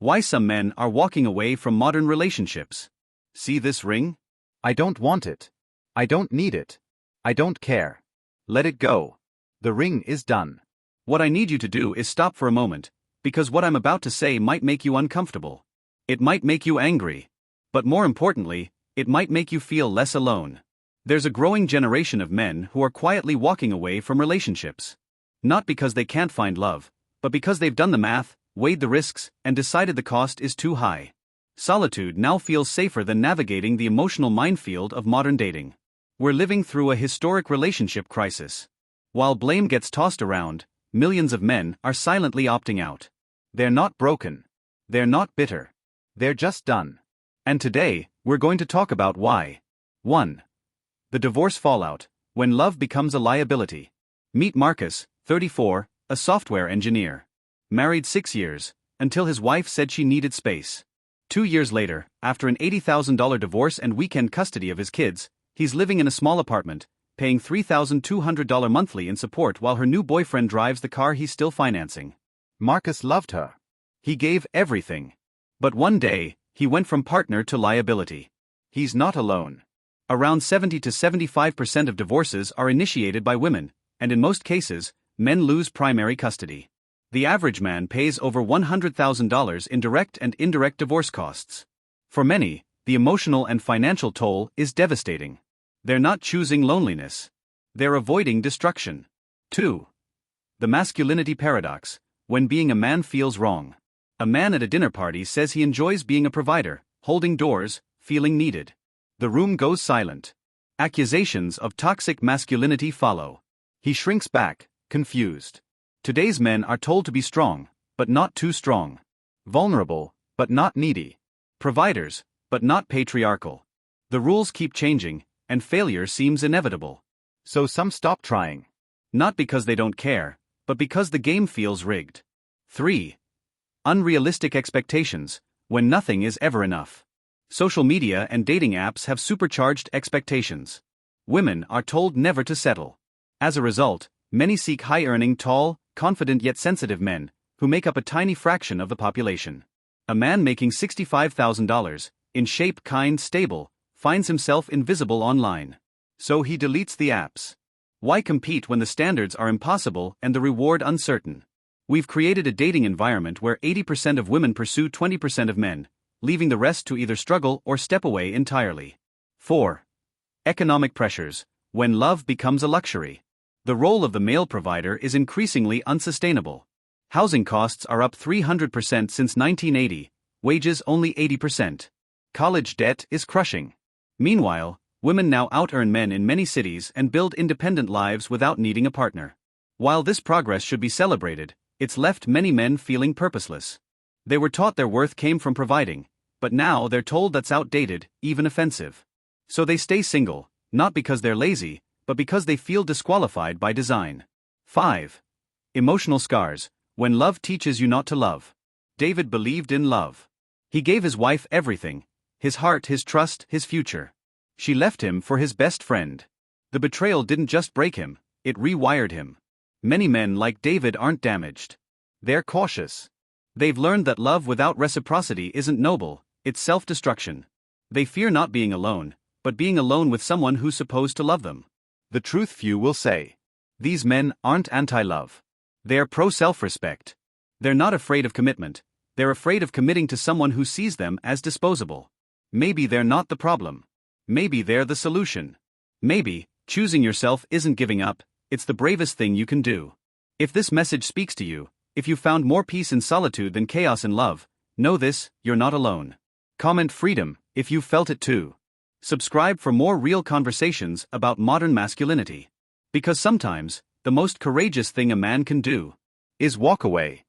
Why some men are walking away from modern relationships. See this ring? I don't want it. I don't need it. I don't care. Let it go. The ring is done. What I need you to do is stop for a moment, because what I'm about to say might make you uncomfortable. It might make you angry. But more importantly, it might make you feel less alone. There's a growing generation of men who are quietly walking away from relationships. Not because they can't find love, but because they've done the math, weighed the risks, and decided the cost is too high. Solitude now feels safer than navigating the emotional minefield of modern dating. We're living through a historic relationship crisis. While blame gets tossed around, millions of men are silently opting out. They're not broken. They're not bitter. They're just done. And today, we're going to talk about why. 1. The divorce fallout, when love becomes a liability. Meet Marcus, 34, a software engineer. Married 6 years, until his wife said she needed space. 2 years later, after an $80,000 divorce and weekend custody of his kids, he's living in a small apartment, paying $3,200 monthly in support while her new boyfriend drives the car he's still financing. Marcus loved her. He gave everything. But one day, he went from partner to liability. He's not alone. Around 70 to 75% of divorces are initiated by women, and in most cases, men lose primary custody. The average man pays over $100,000 in direct and indirect divorce costs. For many, the emotional and financial toll is devastating. They're not choosing loneliness. They're avoiding destruction. 2. The masculinity paradox, when being a man feels wrong. A man at a dinner party says he enjoys being a provider, holding doors, feeling needed. The room goes silent. Accusations of toxic masculinity follow. He shrinks back, confused. Today's men are told to be strong, but not too strong. Vulnerable, but not needy. Providers, but not patriarchal. The rules keep changing, and failure seems inevitable. So some stop trying. Not because they don't care, but because the game feels rigged. 3. Unrealistic expectations, when nothing is ever enough. Social media and dating apps have supercharged expectations. Women are told never to settle. As a result, many seek high-earning, tall, confident yet sensitive men, who make up a tiny fraction of the population. A man making $65,000, in shape, kind, stable, finds himself invisible online. So he deletes the apps. Why compete when the standards are impossible and the reward uncertain? We've created a dating environment where 80% of women pursue 20% of men, leaving the rest to either struggle or step away entirely. 4. Economic pressures, when love becomes a luxury. The role of the male provider is increasingly unsustainable. Housing costs are up 300% since 1980, wages only 80%. College debt is crushing. Meanwhile, women now out-earn men in many cities and build independent lives without needing a partner. While this progress should be celebrated, it's left many men feeling purposeless. They were taught their worth came from providing, but now they're told that's outdated, even offensive. So they stay single, not because they're lazy, but because they feel disqualified by design. 5. Emotional scars, when love teaches you not to love. David believed in love. He gave his wife everything, his heart, his trust, his future. She left him for his best friend. The betrayal didn't just break him, it rewired him. Many men like David aren't damaged. They're cautious. They've learned that love without reciprocity isn't noble, it's self-destruction. They fear not being alone, but being alone with someone who's supposed to love them. The truth few will say. These men aren't anti-love. They're pro-self-respect. They're not afraid of commitment, they're afraid of committing to someone who sees them as disposable. Maybe they're not the problem. Maybe they're the solution. Maybe, choosing yourself isn't giving up, it's the bravest thing you can do. If this message speaks to you, if you found more peace in solitude than chaos in love, know this, you're not alone. Comment freedom, if you felt it too. Subscribe for more real conversations about modern masculinity. Because sometimes, the most courageous thing a man can do is walk away.